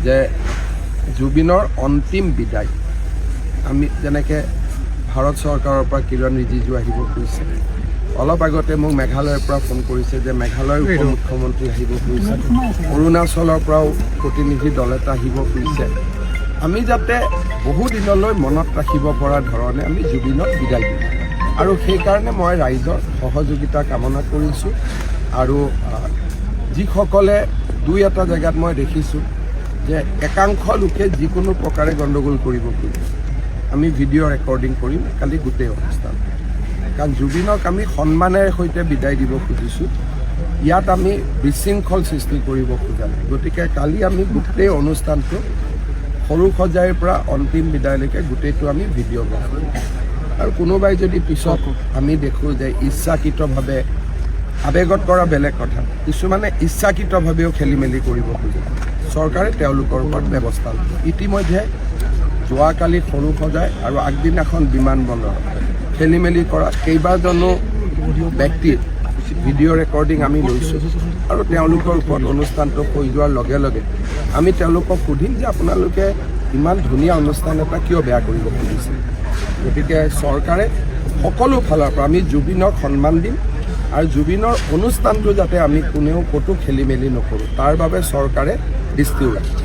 যে জুবিনৰ অন্তিম বিদায় আমি যেনেকৈ ভাৰত চৰকাৰৰ পৰা কিৰণ ৰিজিজু আহিব কৈছে, অলপ আগতে মোক মেঘালয়ৰ পৰা ফোন কৰিছে যে মেঘালয়ৰ উপ মুখ্যমন্ত্ৰী আহিব কৈছে, অৰুণাচলৰ পৰাও প্ৰতিনিধি দল এটা আহিব কৈছে। আমি যাতে বহু দিনলৈ মনত ৰাখিব পৰা ধৰণে আমি জুবিনক বিদায় দিওঁ, আৰু সেইকাৰণে মই ৰাইজৰ সহযোগিতা কামনা কৰিছোঁ। আৰু যিসকলে দুই এটা জেগাত মই দেখিছোঁ যে একাংশ লোকে যিকোনো প্ৰকাৰে গণ্ডগোল কৰিব খোজে, আমি ভিডিঅ' ৰেকৰ্ডিং কৰিম কালি গোটেই অনুষ্ঠান, কাৰণ জুবিনক আমি সন্মানেৰে সৈতে বিদায় দিব খুজিছোঁ। ইয়াত আমি বিশৃংখল সৃষ্টি কৰিব খোজা নাই। গতিকে কালি আমি গোটেই অনুষ্ঠানটো সৰু সজাইৰ পৰা অন্তিম বিদায়লৈকে গোটেইটো আমি ভিডিঅ' বনাম। আৰু কোনোবাই যদি পিছত আমি দেখোঁ যে ইচ্ছাকৃতভাৱে, আৱেগত কৰা বেলেগ কথা, কিছুমানে ইচ্ছাকৃতভাৱেও খেলি মেলি কৰিব খোজে, চৰকাৰে তেওঁলোকৰ ওপৰত ব্যৱস্থা ল'ব। ইতিমধ্যে যোৱাকালি সৰু সজাই আৰু আগদিনাখন বিমানবন্দৰত খেলি মেলি কৰা কেইবাজনো ব্যক্তিৰ ভিডিঅ' ৰেকৰ্ডিং আমি লৈছোঁ, আৰু তেওঁলোকৰ ওপৰত অনুষ্ঠানটো হৈ যোৱাৰ লগে লগে আমি তেওঁলোকক সুধিম যে আপোনালোকে ইমান ধুনীয়া অনুষ্ঠান এটা কিয় বেয়া কৰিব খুজিছে। গতিকে চৰকাৰে সকলো ফালৰ পৰা আমি জুবিনক সন্মান দিম, আৰু জুবিনৰ অনুষ্ঠানটো যাতে আমি কোনেও ক'তো খেলি মেলি নকৰোঁ তাৰ বাবে চৰকাৰে দৃষ্টিও ৰাখিম।